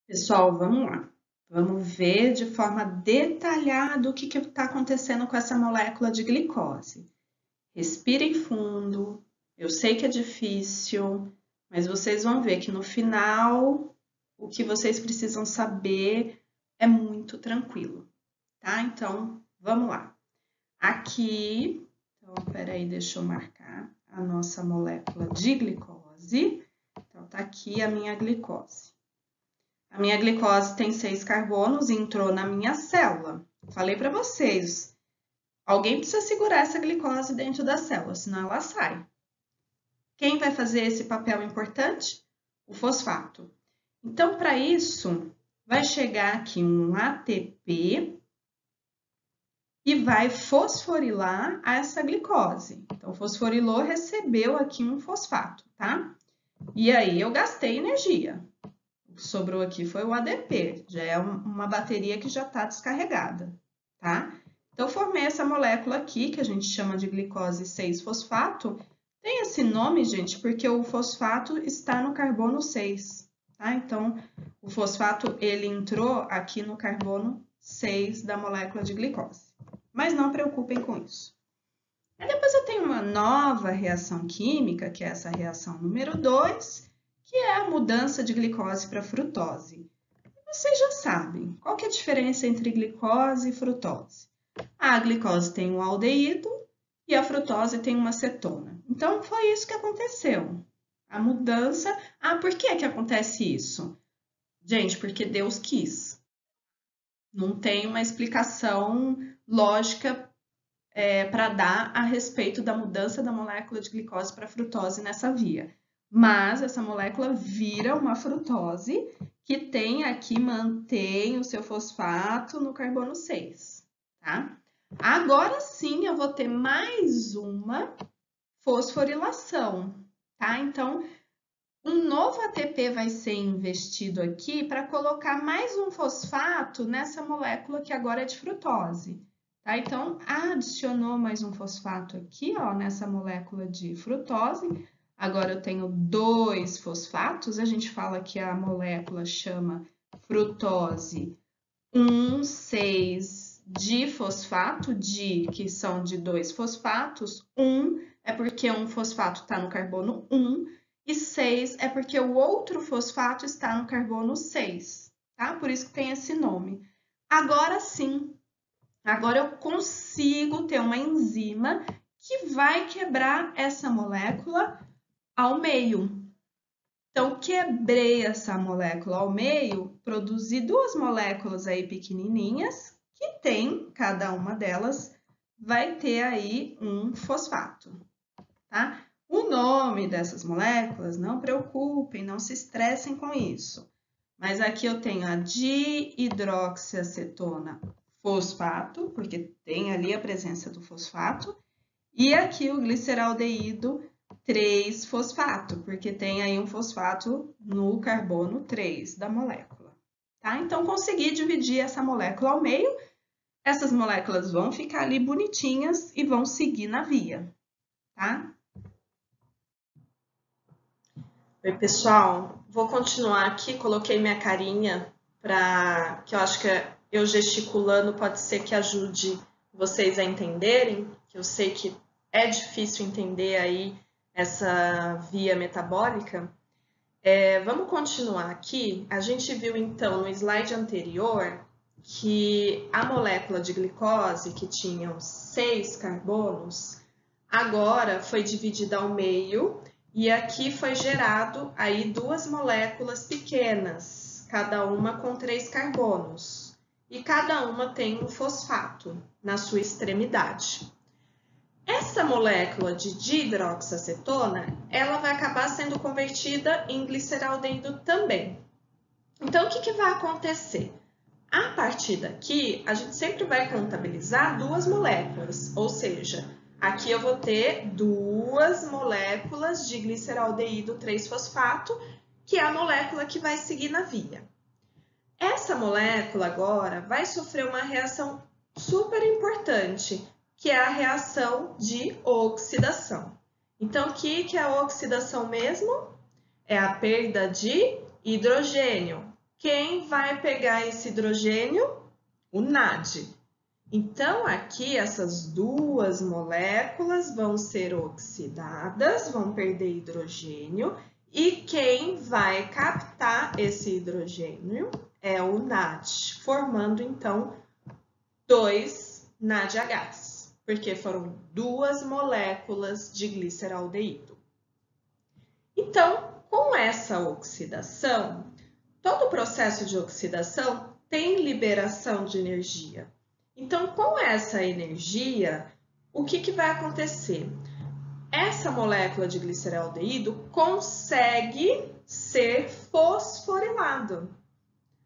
Pessoal, vamos lá. Vamos ver de forma detalhada o que está acontecendo com essa molécula de glicose. Respirem fundo. Eu sei que é difícil, mas vocês vão ver que no final o que vocês precisam saber é muito tranquilo, tá? Então, vamos lá. Aqui, então, peraí, deixa eu marcar a nossa molécula de glicose. Então, tá aqui a minha glicose. A minha glicose tem 6 carbonos e entrou na minha célula. Falei para vocês, alguém precisa segurar essa glicose dentro da célula, senão ela sai. Quem vai fazer esse papel importante? O fosfato. Então, para isso, vai chegar aqui um ATP e vai fosforilar essa glicose. Então, fosforilou, recebeu aqui um fosfato, tá? E aí, eu gastei energia. O que sobrou aqui foi o ADP, já é uma bateria que já está descarregada, tá? Então, formei essa molécula aqui, que a gente chama de glicose 6-fosfato. Tem esse nome, gente, porque o fosfato está no carbono 6, tá? Então, o fosfato, ele entrou aqui no carbono 6 da molécula de glicose. Mas não preocupem com isso. Aí depois eu tenho uma nova reação química, que é essa reação número 2, que é a mudança de glicose para frutose. Vocês já sabem, qual que é a diferença entre glicose e frutose? A glicose tem um aldeído e a frutose tem uma cetona. Então, foi isso que aconteceu. A mudança... Ah, por que que acontece isso? Gente, porque Deus quis. Não tem uma explicação lógica para dar a respeito da mudança da molécula de glicose para frutose nessa via. Mas essa molécula vira uma frutose que tem aqui, mantém o seu fosfato no carbono 6, tá? Agora sim eu vou ter mais uma fosforilação, tá? Então, um novo ATP vai ser investido aqui para colocar mais um fosfato nessa molécula que agora é de frutose. Tá? Então, adicionou mais um fosfato aqui, ó, nessa molécula de frutose. Agora eu tenho 2 fosfatos, a gente fala que a molécula chama frutose 1,6-difosfato, que são de 2 fosfatos. 1 é porque um fosfato está no carbono 1, e 6 é porque o outro fosfato está no carbono 6, tá? Por isso que tem esse nome. Agora sim, agora eu consigo ter uma enzima que vai quebrar essa molécula ao meio. Então, quebrei essa molécula ao meio, produzi 2 moléculas aí pequenininhas, que tem, cada uma delas, vai ter aí um fosfato, tá? O nome dessas moléculas, não preocupem, não se estressem com isso. Mas aqui eu tenho a dihidroxiacetona fosfato, porque tem ali a presença do fosfato, e aqui o gliceraldeído 3-fosfato, porque tem aí um fosfato no carbono 3 da molécula. Tá? Então, consegui dividir essa molécula ao meio, essas moléculas vão ficar ali bonitinhas e vão seguir na via, tá? Oi, pessoal. Vou continuar aqui. Coloquei minha carinha para que eu acho que eu gesticulando pode ser que ajude vocês a entenderem, que eu sei que é difícil entender aí essa via metabólica. Vamos continuar aqui. A gente viu então no slide anterior que a molécula de glicose, que tinha 6 carbonos, agora foi dividida ao meio. E aqui foi gerado aí 2 moléculas pequenas, cada uma com 3 carbonos. E cada uma tem um fosfato na sua extremidade. Essa molécula de dihidroxiacetona, ela vai acabar sendo convertida em gliceraldeído também. Então, o que vai acontecer? A partir daqui, a gente sempre vai contabilizar 2 moléculas, ou seja, aqui eu vou ter 2 moléculas de gliceraldeído 3-fosfato, que é a molécula que vai seguir na via. Essa molécula agora vai sofrer uma reação super importante, que é a reação de oxidação. Então, o que é a oxidação mesmo? É a perda de hidrogênio. Quem vai pegar esse hidrogênio? O NAD. Então, aqui essas duas moléculas vão ser oxidadas, vão perder hidrogênio, e quem vai captar esse hidrogênio é o NAD, formando então 2 NADHs, porque foram duas moléculas de gliceraldeído. Então, com essa oxidação, todo o processo de oxidação tem liberação de energia. Então, com essa energia, o que vai acontecer? Essa molécula de gliceraldeído consegue ser fosforilado.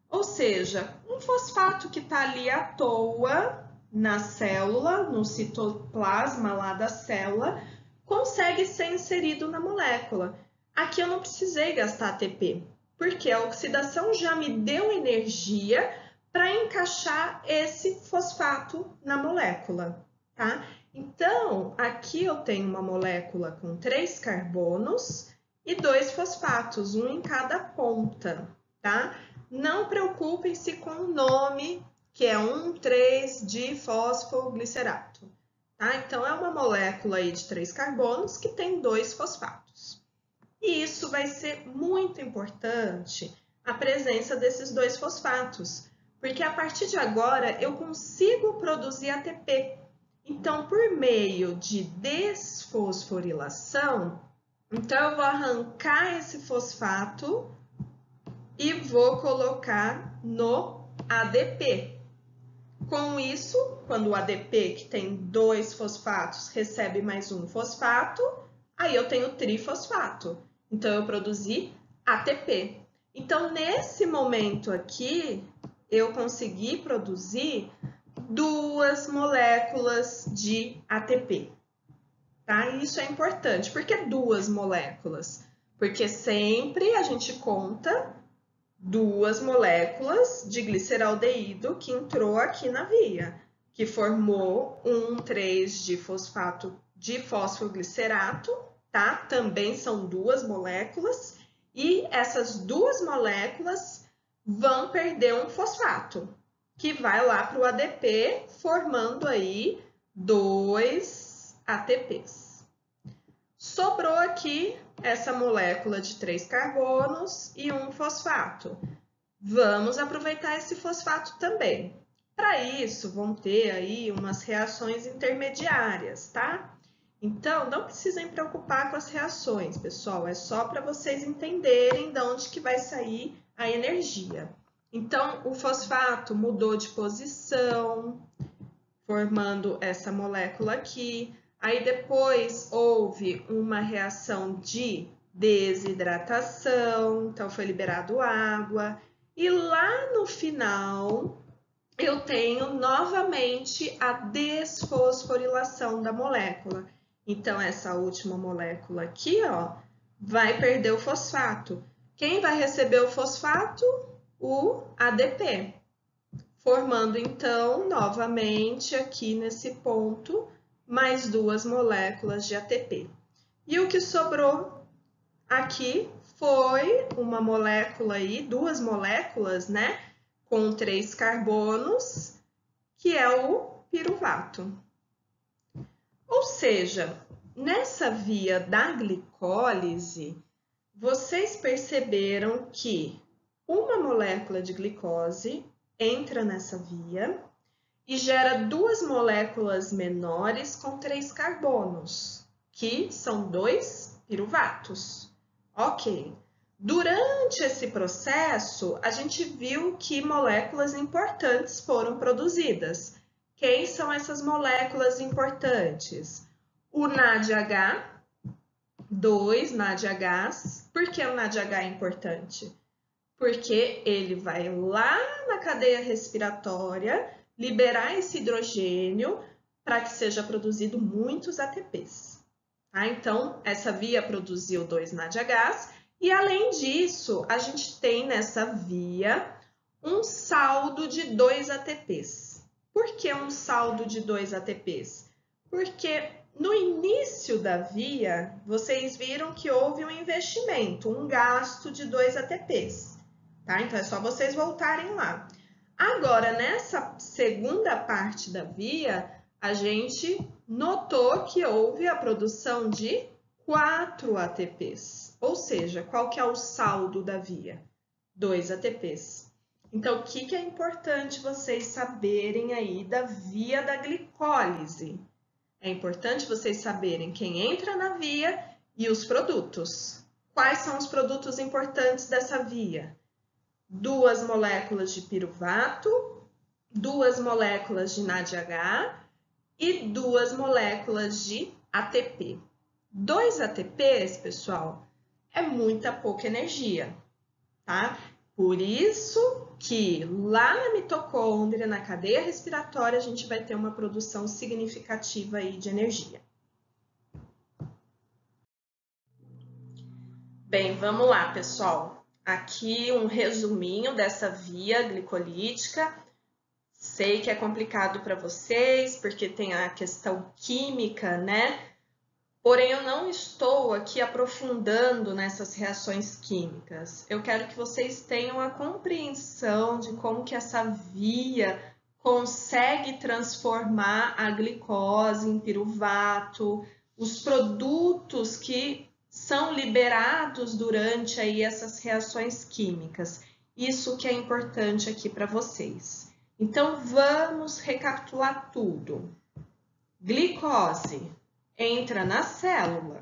Ou seja, um fosfato que está ali à toa na célula, no citoplasma lá da célula, consegue ser inserido na molécula. Aqui eu não precisei gastar ATP, porque a oxidação já me deu energia para encaixar esse fosfato na molécula, tá? Então, aqui eu tenho uma molécula com 3 carbonos e 2 fosfatos, um em cada ponta, tá? Não preocupem-se com o nome, que é 1,3-difosfoglicerato, tá? Então, é uma molécula aí de 3 carbonos que tem 2 fosfatos. E isso vai ser muito importante, a presença desses 2 fosfatos, porque a partir de agora eu consigo produzir ATP. Então, por meio de desfosforilação, então eu vou arrancar esse fosfato e vou colocar no ADP. Com isso, quando o ADP, que tem 2 fosfatos, recebe mais um fosfato, aí eu tenho trifosfato. Então, eu produzi ATP. Então, nesse momento aqui, eu consegui produzir 2 moléculas de ATP, tá? Isso é importante. Por que 2 moléculas? Porque sempre a gente conta 2 moléculas de gliceraldeído que entrou aqui na via, que formou 1,3-difosfato de fosfoglicerato, tá? Também são 2 moléculas, e essas 2 moléculas vão perder um fosfato, que vai lá para o ADP, formando aí 2 ATPs. Sobrou aqui essa molécula de 3 carbonos e um fosfato. Vamos aproveitar esse fosfato também. Para isso, vão ter aí umas reações intermediárias, tá? Então, não precisem preocupar com as reações, pessoal. É só para vocês entenderem de onde que vai sair a energia. Então, o fosfato mudou de posição, formando essa molécula aqui. Aí depois houve uma reação de desidratação, então foi liberado água. E lá no final, eu tenho novamente a desfosforilação da molécula. Então, essa última molécula aqui, ó, vai perder o fosfato. Quem vai receber o fosfato? O ADP. Formando, então, novamente aqui nesse ponto, mais 2 moléculas de ATP. E o que sobrou aqui foi uma molécula aí, 2 moléculas, né? Com 3 carbonos, que é o piruvato. Ou seja, nessa via da glicólise, vocês perceberam que uma molécula de glicose entra nessa via e gera 2 moléculas menores com 3 carbonos, que são 2 piruvatos. Ok. Durante esse processo, a gente viu que moléculas importantes foram produzidas. Quem são essas moléculas importantes? O NADH, 2 NADHs. Por que o NADH é importante? Porque ele vai lá na cadeia respiratória liberar esse hidrogênio para que seja produzido muitos ATPs. Tá? Então, essa via produziu 2 NADHs e, além disso, a gente tem nessa via um saldo de 2 ATPs. Por que um saldo de 2 ATPs? Porque no início da via, vocês viram que houve um investimento, um gasto de 2 ATPs. tá? Então, é só vocês voltarem lá. Agora, nessa segunda parte da via, a gente notou que houve a produção de 4 ATPs. Ou seja, qual que é o saldo da via? 2 ATPs. Então, o que é importante vocês saberem aí da via da glicólise? É importante vocês saberem quem entra na via e os produtos. Quais são os produtos importantes dessa via? 2 moléculas de piruvato, 2 moléculas de NADH e 2 moléculas de ATP. 2 ATPs, pessoal, é muita pouca energia, tá? Por isso que lá na mitocôndria, na cadeia respiratória, a gente vai ter uma produção significativa aí de energia. Bem, vamos lá, pessoal. Aqui um resuminho dessa via glicolítica. Sei que é complicado para vocês, porque tem a questão química, né? Porém, eu não estou aqui aprofundando nessas reações químicas. Eu quero que vocês tenham a compreensão de como que essa via consegue transformar a glicose em piruvato, os produtos que são liberados durante aí essas reações químicas. Isso que é importante aqui para vocês. Então, vamos recapitular tudo. Glicose entra na célula,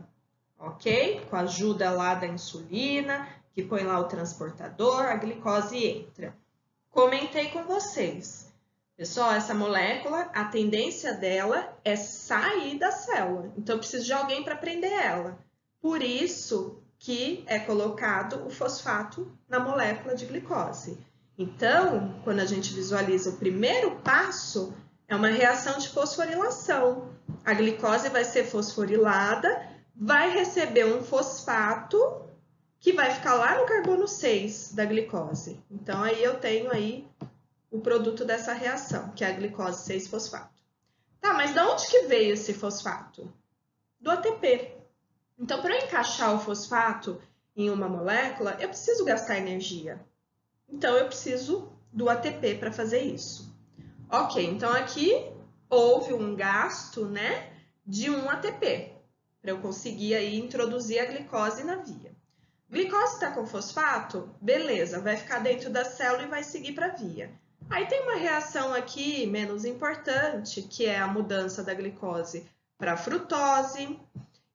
ok? Com a ajuda lá da insulina, que põe lá o transportador, a glicose entra. Comentei com vocês. Pessoal, essa molécula, a tendência dela é sair da célula. Então, eu preciso de alguém para prender ela. Por isso que é colocado o fosfato na molécula de glicose. Então, quando a gente visualiza o primeiro passo, é uma reação de fosforilação. A glicose vai ser fosforilada, vai receber um fosfato que vai ficar lá no carbono 6 da glicose. Então, aí eu tenho aí o produto dessa reação, que é a glicose 6-fosfato. Tá, mas de onde que veio esse fosfato? Do ATP. Então, para eu encaixar o fosfato em uma molécula, eu preciso gastar energia. Então, eu preciso do ATP para fazer isso. Ok, então aqui houve um gasto, né, de um ATP, para eu conseguir aí introduzir a glicose na via. Glicose está com fosfato? Beleza, vai ficar dentro da célula e vai seguir para a via. Aí tem uma reação aqui menos importante, que é a mudança da glicose para frutose.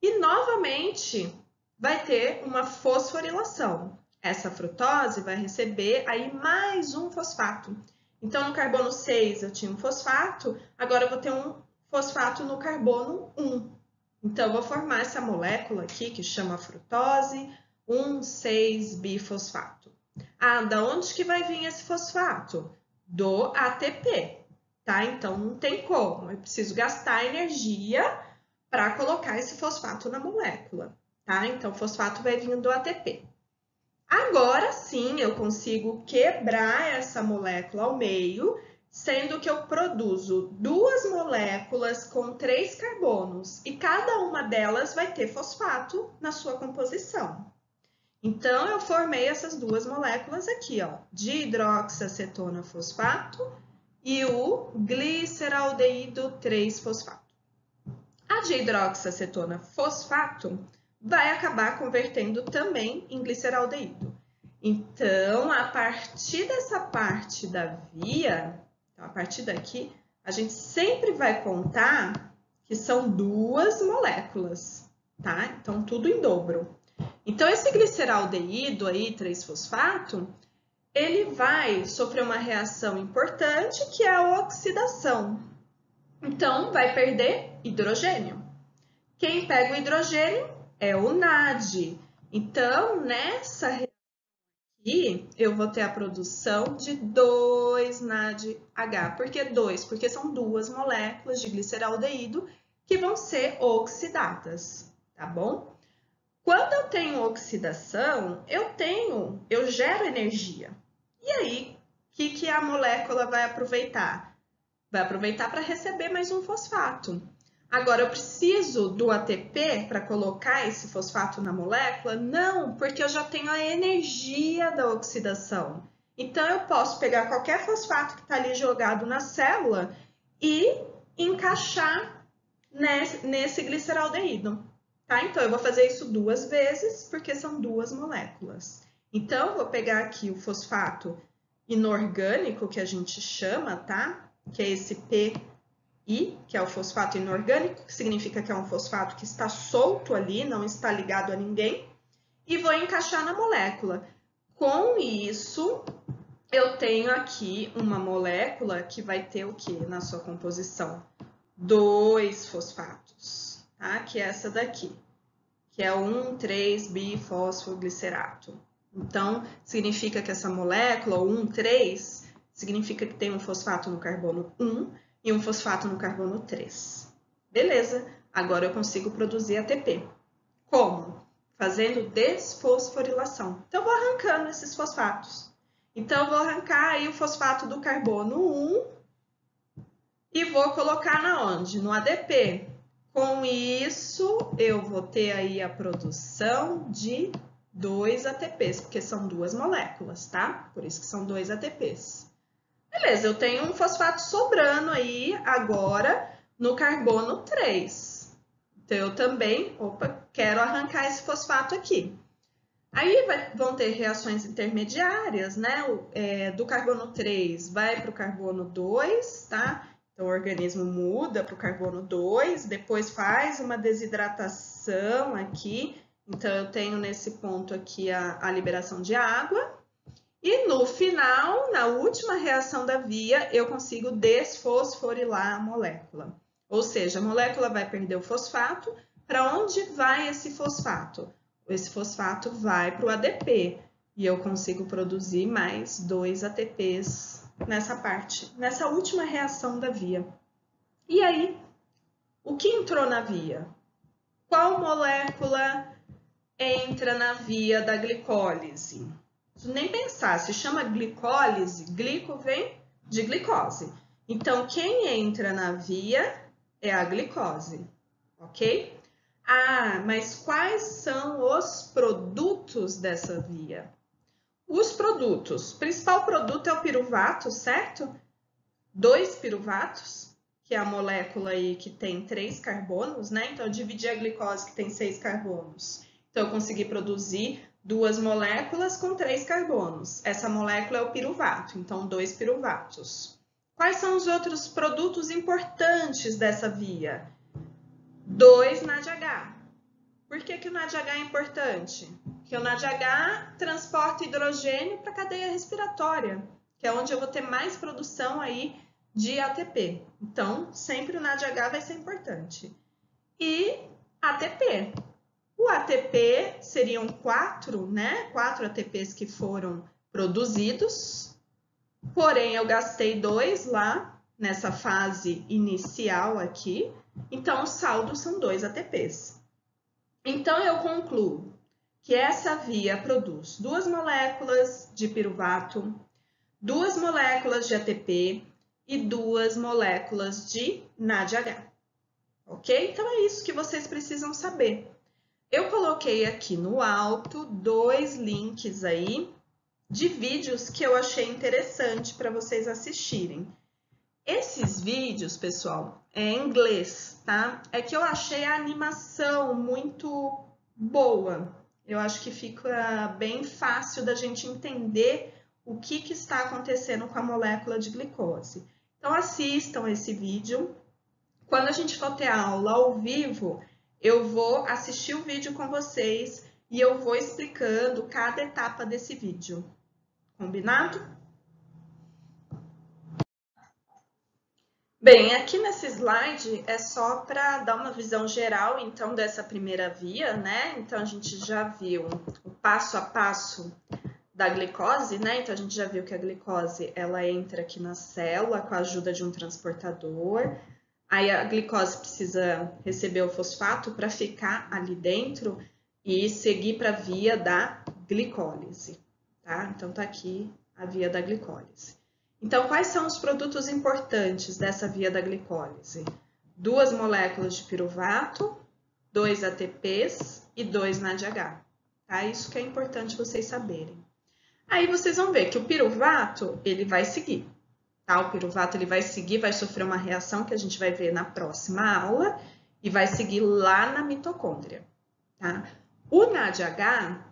E novamente vai ter uma fosforilação. Essa frutose vai receber aí mais um fosfato. Então, no carbono 6 eu tinha um fosfato, agora eu vou ter um fosfato no carbono 1. Então, eu vou formar essa molécula aqui, que chama frutose 1,6-bifosfato. Ah, da onde que vai vir esse fosfato? Do ATP, tá? Então, não tem como, eu preciso gastar energia para colocar esse fosfato na molécula, tá? Então, o fosfato vai vir do ATP. Agora sim, eu consigo quebrar essa molécula ao meio, sendo que eu produzo 2 moléculas com 3 carbonos e cada uma delas vai ter fosfato na sua composição. Então, eu formei essas 2 moléculas aqui, ó, dihidroxiacetona fosfato e o gliceraldeído 3-fosfato. A dihidroxiacetona fosfato vai acabar convertendo também em gliceraldeído. Então, a partir dessa parte da via, então, a partir daqui, a gente sempre vai contar que são 2 moléculas, tá? Então, tudo em dobro. Então, esse gliceraldeído aí, 3-fosfato, ele vai sofrer uma reação importante, que é a oxidação. Então, vai perder hidrogênio. Quem pega o hidrogênio é o NAD. Então, nessa reação aqui, eu vou ter a produção de 2 NADH. Por que 2? Porque são 2 moléculas de gliceraldeído que vão ser oxidadas, tá bom? Quando eu tenho oxidação, eu gero energia. E aí, o que a molécula vai aproveitar? Vai aproveitar para receber mais um fosfato. Agora, eu preciso do ATP para colocar esse fosfato na molécula? Não, porque eu já tenho a energia da oxidação. Então, eu posso pegar qualquer fosfato que está ali jogado na célula e encaixar nesse gliceraldeído. Tá? Então, eu vou fazer isso 2 vezes, porque são 2 moléculas. Então, eu vou pegar aqui o fosfato inorgânico, que a gente chama, tá? Que é esse PI, que é o fosfato inorgânico, que significa que é um fosfato que está solto ali, não está ligado a ninguém, e vou encaixar na molécula. Com isso, eu tenho aqui uma molécula que vai ter o que na sua composição? 2 fosfatos, tá? Que é essa daqui, que é o 1,3-bifosfoglicerato. Então, significa que essa molécula, o 1,3, significa que tem um fosfato no carbono 1 e um fosfato no carbono 3. Beleza, agora eu consigo produzir ATP. Como? Fazendo desfosforilação. Então, eu vou arrancando esses fosfatos. Então, eu vou arrancar aí o fosfato do carbono 1 e vou colocar na onde? No ADP. Com isso, eu vou ter aí a produção de 2 ATPs, porque são 2 moléculas, tá? Por isso que são 2 ATPs. Beleza, eu tenho um fosfato sobrando aí agora no carbono 3. Então, eu também, quero arrancar esse fosfato aqui. Aí vão ter reações intermediárias, né? Do carbono 3 vai para o carbono 2, tá? Então, o organismo muda para o carbono 2, depois faz uma desidratação aqui. Então, eu tenho nesse ponto aqui a liberação de água. E no final, na última reação da via, eu consigo desfosforilar a molécula. Ou seja, a molécula vai perder o fosfato. Para onde vai esse fosfato? Esse fosfato vai para o ADP. E eu consigo produzir mais 2 ATPs nessa parte, nessa última reação da via. E aí, o que entrou na via? Qual molécula entra na via da glicólise? Nem pensar, se chama glicólise, glico vem de glicose. Então, quem entra na via é a glicose, ok? Ah, mas quais são os produtos dessa via? Os produtos, o principal produto é o piruvato, certo? 2 piruvatos, que é a molécula aí que tem 3 carbonos, né? Então, eu dividi a glicose que tem 6 carbonos. Então, eu consegui produzir 2 moléculas com 3 carbonos. Essa molécula é o piruvato, então 2 piruvatos. Quais são os outros produtos importantes dessa via? 2 NADH. Por que o NADH é importante? Porque o NADH transporta hidrogênio para a cadeia respiratória, que é onde eu vou ter mais produção aí de ATP. Então, sempre o NADH vai ser importante. E ATP. O ATP seriam 4, né? 4 ATPs que foram produzidos, porém eu gastei 2 lá nessa fase inicial aqui, então o saldo são 2 ATPs. Então eu concluo que essa via produz 2 moléculas de piruvato, 2 moléculas de ATP e 2 moléculas de NADH. Ok? Então é isso que vocês precisam saber. Eu coloquei aqui no alto 2 links aí de vídeos que eu achei interessante para vocês assistirem. Esses vídeos, pessoal, é em inglês, tá? É que eu achei a animação muito boa. Eu acho que fica bem fácil da gente entender o que está acontecendo com a molécula de glicose. Então, assistam esse vídeo. Quando a gente for ter aula ao vivo, eu vou assistir o vídeo com vocês e eu vou explicando cada etapa desse vídeo. Combinado? Bem, aqui nesse slide é só para dar uma visão geral, então, dessa primeira via, né? Então, a gente já viu o passo a passo da glicose, né? Então, a gente já viu que a glicose, ela entra aqui na célula com a ajuda de um transportador. Aí a glicose precisa receber o fosfato para ficar ali dentro e seguir para a via da glicólise, tá? Então, tá aqui a via da glicólise. Então, quais são os produtos importantes dessa via da glicólise? 2 moléculas de piruvato, 2 ATPs e 2 NADH. Tá? Isso que é importante vocês saberem. Aí vocês vão ver que o piruvato, ele vai seguir. Tá? O piruvato ele vai seguir, vai sofrer uma reação que a gente vai ver na próxima aula e vai seguir lá na mitocôndria. Tá? O NADH,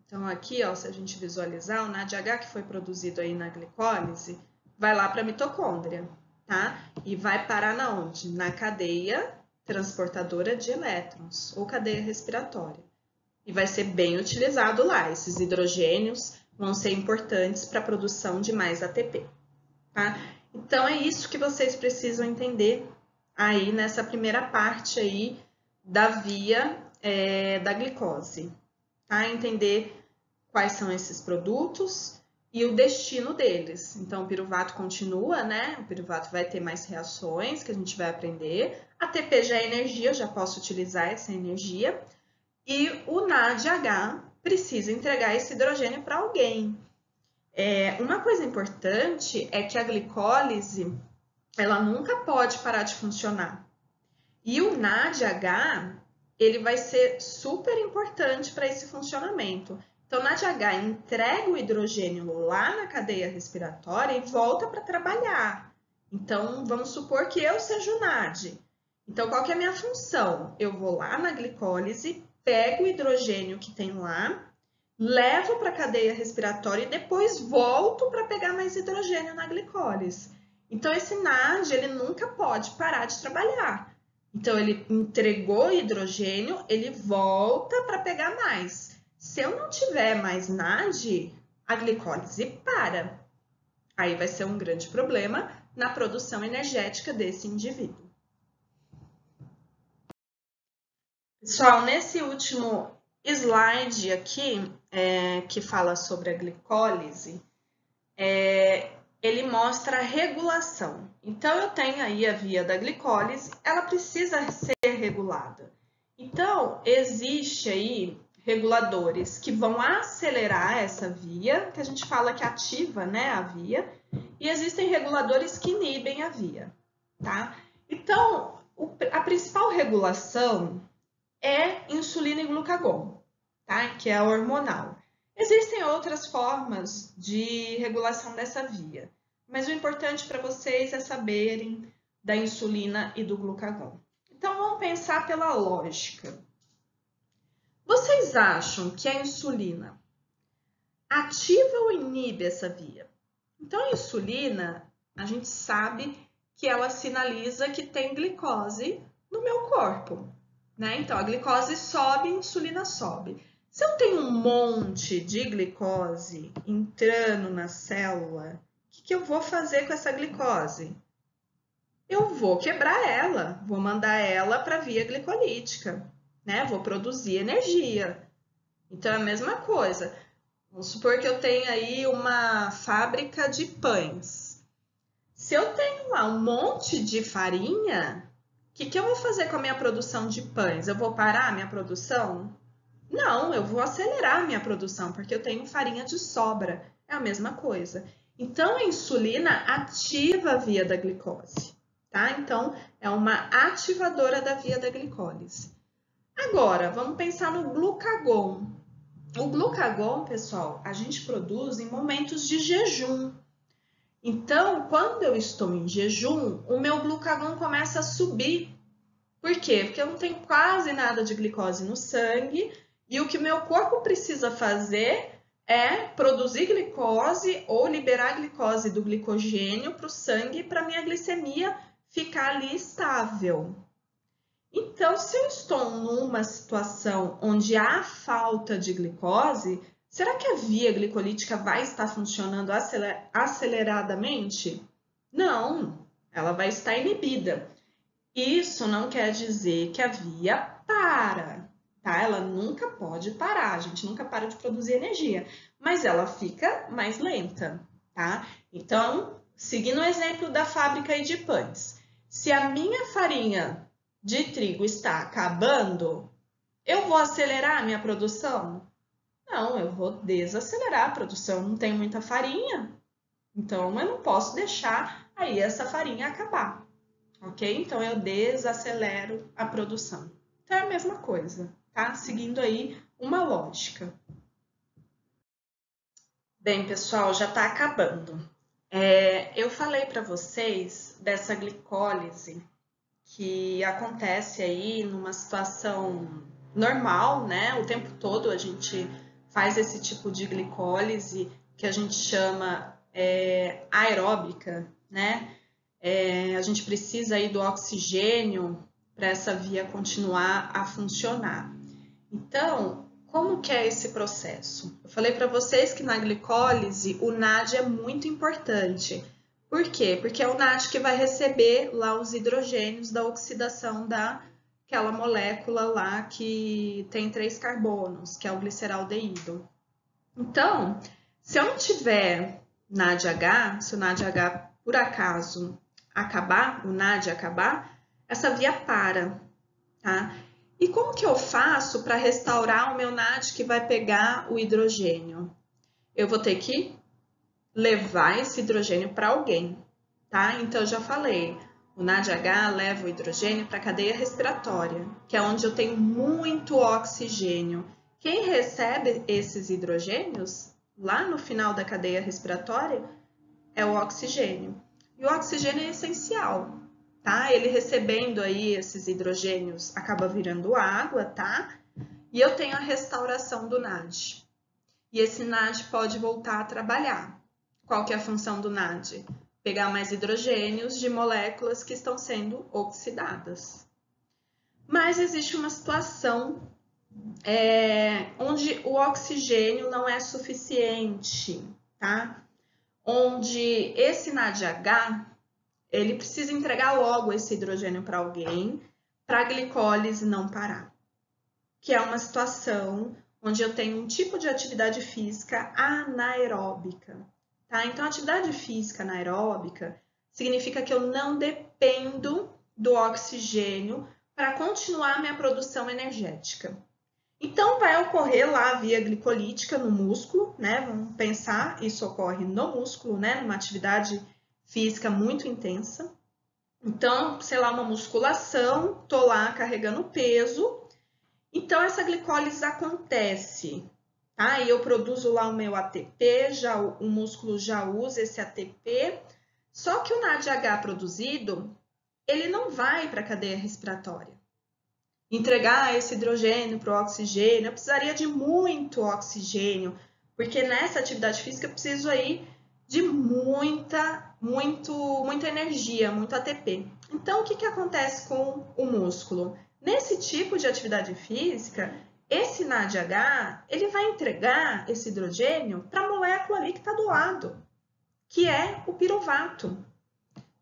então aqui, ó, se a gente visualizar, o NADH que foi produzido aí na glicólise, vai lá para a mitocôndria, tá? E vai parar na onde? Na cadeia transportadora de elétrons, ou cadeia respiratória. E vai ser bem utilizado lá. Esses hidrogênios vão ser importantes para a produção de mais ATP, tá? Então, é isso que vocês precisam entender aí nessa primeira parte aí da via da glicose, tá? Entender quais são esses produtos e o destino deles. Então, o piruvato continua, né? O piruvato vai ter mais reações que a gente vai aprender. ATP já é energia, eu já posso utilizar essa energia. E o NADH precisa entregar esse hidrogênio para alguém. Uma coisa importante é que a glicólise, ela nunca pode parar de funcionar. E o NADH, ele vai ser super importante para esse funcionamento. Então, o NADH entrega o hidrogênio lá na cadeia respiratória e volta para trabalhar. Então, vamos supor que eu seja o NAD. Então, qual que é a minha função? Eu vou lá na glicólise, pego o hidrogênio que tem lá, levo para a cadeia respiratória e depois volto para pegar mais hidrogênio na glicólise. Então, esse NAD, ele nunca pode parar de trabalhar. Então, ele entregou hidrogênio, ele volta para pegar mais. Se eu não tiver mais NAD, a glicólise para. Aí vai ser um grande problema na produção energética desse indivíduo. Pessoal, nesse último slide aqui, que fala sobre a glicólise, ele mostra a regulação. Então, eu tenho aí a via da glicólise, ela precisa ser regulada. Então, existe aí reguladores que vão acelerar essa via, que a gente fala que ativa, né, a via, e existem reguladores que inibem a via, tá? Então, a principal regulação é insulina e glucagon, tá? Que é a hormonal. Existem outras formas de regulação dessa via, mas o importante para vocês é saberem da insulina e do glucagon. Então, vamos pensar pela lógica. Vocês acham que a insulina ativa ou inibe essa via? Então, a insulina, a gente sabe que ela sinaliza que tem glicose no meu corpo, né? Então, a glicose sobe, a insulina sobe. Se eu tenho um monte de glicose entrando na célula, o que eu vou fazer com essa glicose? Eu vou quebrar ela, vou mandar ela para a via glicolítica, né? Vou produzir energia. Então, é a mesma coisa. Vamos supor que eu tenha aí uma fábrica de pães. Se eu tenho lá um monte de farinha, o que eu vou fazer com a minha produção de pães? Eu vou parar a minha produção? Não, eu vou acelerar a minha produção, porque eu tenho farinha de sobra. É a mesma coisa. Então, a insulina ativa a via da glicose, tá? Então, é uma ativadora da via da glicólise. Agora, vamos pensar no glucagon. O glucagon, pessoal, a gente produz em momentos de jejum. Então, quando eu estou em jejum, o meu glucagon começa a subir. Por quê? Porque eu não tenho quase nada de glicose no sangue e o que meu corpo precisa fazer é produzir glicose ou liberar a glicose do glicogênio para o sangue para minha glicemia ficar ali estável. Então, se eu estou numa situação onde há falta de glicose, será que a via glicolítica vai estar funcionando aceleradamente? Não, ela vai estar inibida. Isso não quer dizer que a via para, tá? Ela nunca pode parar, a gente nunca para de produzir energia, mas ela fica mais lenta, tá? Então, seguindo o exemplo da fábrica de pães, se a minha farinha de trigo está acabando, eu vou acelerar a minha produção? Não, eu vou desacelerar a produção. Não tenho muita farinha, então eu não posso deixar aí essa farinha acabar. ok? Então, eu desacelero a produção. Então, é a mesma coisa, tá? Seguindo aí uma lógica. Bem, pessoal, já está acabando. Eu falei para vocês dessa glicólise que acontece aí numa situação normal, né? O tempo todo a gente faz esse tipo de glicólise que a gente chama aeróbica, né? A gente precisa aí do oxigênio para essa via continuar a funcionar. Então, como que é esse processo? Eu falei para vocês que na glicólise o NAD é muito importante. Por quê? Porque é o NAD que vai receber lá os hidrogênios da oxidação daquela molécula lá que tem 3 carbonos, que é o gliceraldeído. Então, se eu não tiver NADH, se o NADH por acaso acabar, o NAD acabar, essa via para, tá? E como que eu faço para restaurar o meu NAD que vai pegar o hidrogênio? Eu vou ter que levar esse hidrogênio para alguém, tá? Então, eu já falei, o NADH leva o hidrogênio para a cadeia respiratória, que é onde eu tenho muito oxigênio. Quem recebe esses hidrogênios lá no final da cadeia respiratória é o oxigênio. E o oxigênio é essencial, tá? Ele recebendo aí esses hidrogênios acaba virando água, tá? E eu tenho a restauração do NAD. E esse NAD pode voltar a trabalhar. Qual que é a função do NAD? Pegar mais hidrogênios de moléculas que estão sendo oxidadas. Mas existe uma situação onde o oxigênio não é suficiente, tá? Onde esse NADH, ele precisa entregar logo esse hidrogênio para alguém, para a glicólise não parar. Que é uma situação onde eu tenho um tipo de atividade física anaeróbica, tá? Então, atividade física anaeróbica significa que eu não dependo do oxigênio para continuar a minha produção energética. Então, vai ocorrer lá a via glicolítica no músculo, né? Vamos pensar, isso ocorre no músculo, né? Numa atividade física muito intensa. Então, sei lá, uma musculação, tô lá carregando peso. Então, essa glicólise acontece, tá? E eu produzo lá o meu ATP, o músculo já usa esse ATP. Só que o NADH produzido, ele não vai para a cadeia respiratória. Entregar esse hidrogênio para o oxigênio, eu precisaria de muito oxigênio, porque nessa atividade física eu preciso aí de muita energia, muito ATP. Então, o que acontece com o músculo? Nesse tipo de atividade física, esse NADH, ele vai entregar esse hidrogênio para a molécula ali que está do lado, que é o piruvato.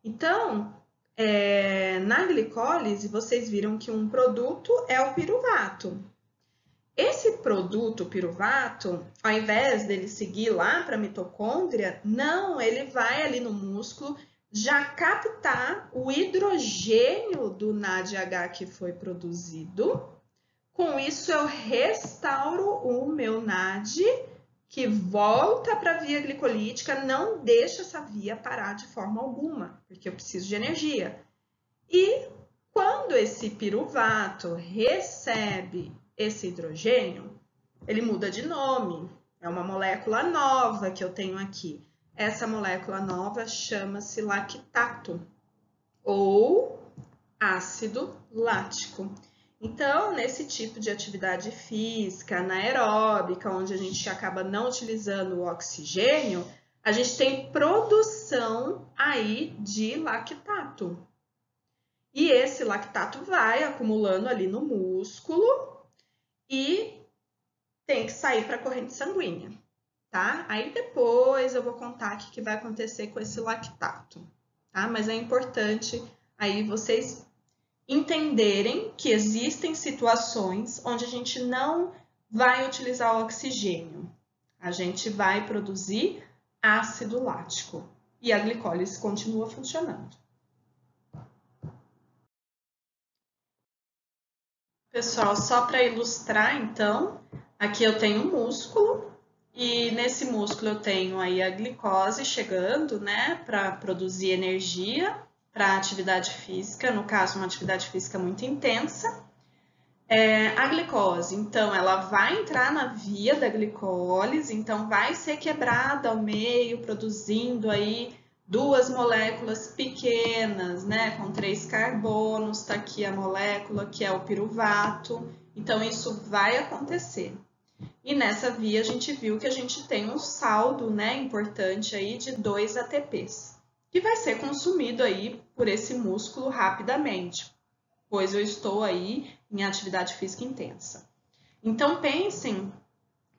Então, na glicólise, vocês viram que um produto é o piruvato. Esse produto, o piruvato, ao invés dele seguir lá para a mitocôndria, não, ele vai ali no músculo já captar o hidrogênio do NADH que foi produzido. Com isso, eu restauro o meu NAD, que volta para a via glicolítica, não deixa essa via parar de forma alguma, porque eu preciso de energia. E quando esse piruvato recebe esse hidrogênio, ele muda de nome, é uma molécula nova que eu tenho aqui. Essa molécula nova chama-se lactato ou ácido lático. Então, nesse tipo de atividade física anaeróbica, onde a gente acaba não utilizando o oxigênio, a gente tem produção aí de lactato. E esse lactato vai acumulando ali no músculo e tem que sair para a corrente sanguínea, tá? Aí depois eu vou contar o que vai acontecer com esse lactato, tá? Mas é importante aí vocês entenderem que existem situações onde a gente não vai utilizar o oxigênio. A gente vai produzir ácido lático e a glicólise continua funcionando. Pessoal, só para ilustrar, então, aqui eu tenho um músculo e nesse músculo eu tenho aí a glicose chegando, né, para produzir energia para a atividade física, no caso, uma atividade física muito intensa. A glicose, então, ela vai entrar na via da glicólise, então vai ser quebrada ao meio, produzindo aí duas moléculas pequenas, né, com 3 carbonos, tá aqui a molécula que é o piruvato, então isso vai acontecer. E nessa via a gente viu que a gente tem um saldo, né, importante aí de 2 ATPs, que vai ser consumido aí por esse músculo rapidamente, pois eu estou aí em atividade física intensa. Então pensem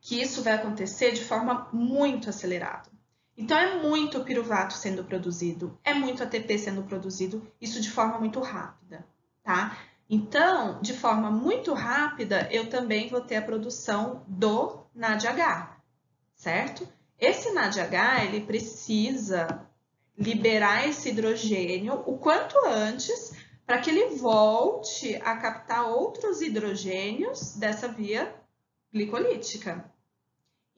que isso vai acontecer de forma muito acelerada. Então é muito piruvato sendo produzido, é muito ATP sendo produzido, isso de forma muito rápida, tá? Então, de forma muito rápida, eu também vou ter a produção do NADH, certo? Esse NADH, ele precisa liberar esse hidrogênio o quanto antes para que ele volte a captar outros hidrogênios dessa via glicolítica.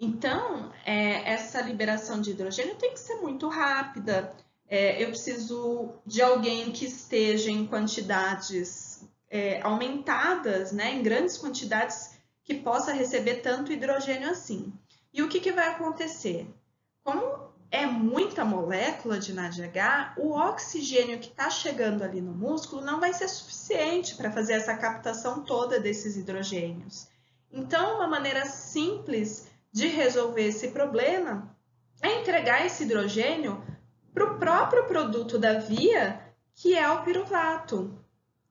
Então, essa liberação de hidrogênio tem que ser muito rápida. Eu preciso de alguém que esteja em quantidades aumentadas, né, em grandes quantidades, que possa receber tanto hidrogênio assim. E o que vai acontecer? Como é muita molécula de NADH, o oxigênio que está chegando ali no músculo não vai ser suficiente para fazer essa captação toda desses hidrogênios. Então, uma maneira simples de resolver esse problema é entregar esse hidrogênio para o próprio produto da via, que é o piruvato.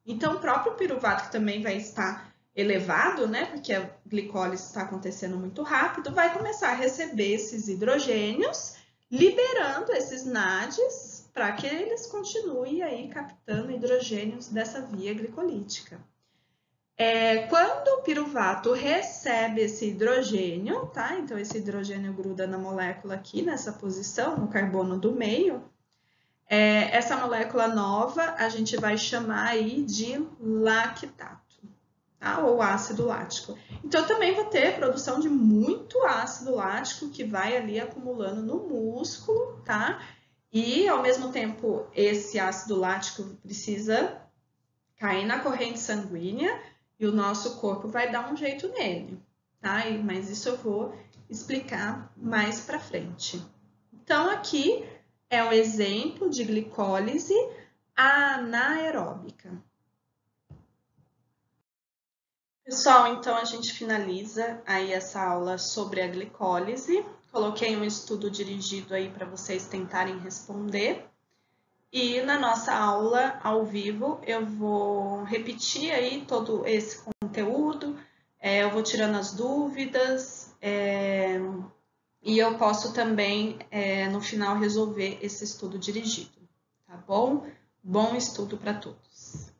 Então, o próprio piruvato, que também vai estar elevado, né, porque a glicólise está acontecendo muito rápido, vai começar a receber esses hidrogênios, liberando esses NADs para que eles continuem aí captando hidrogênios dessa via glicolítica. Quando o piruvato recebe esse hidrogênio, tá? Então, esse hidrogênio gruda na molécula aqui, nessa posição, no carbono do meio. Essa molécula nova a gente vai chamar aí de lactato, tá? Ou ácido lático. Então, também vou ter produção de muito ácido lático que vai ali acumulando no músculo, tá? E, ao mesmo tempo, esse ácido lático precisa cair na corrente sanguínea e o nosso corpo vai dar um jeito nele, tá? Mas isso eu vou explicar mais para frente. Então, aqui é um exemplo de glicólise anaeróbica. Pessoal, então a gente finaliza aí essa aula sobre a glicólise. Coloquei um estudo dirigido aí para vocês tentarem responder. E na nossa aula ao vivo eu vou repetir aí todo esse conteúdo, eu vou tirando as dúvidas e eu posso também no final resolver esse estudo dirigido, tá bom? Bom estudo para todos!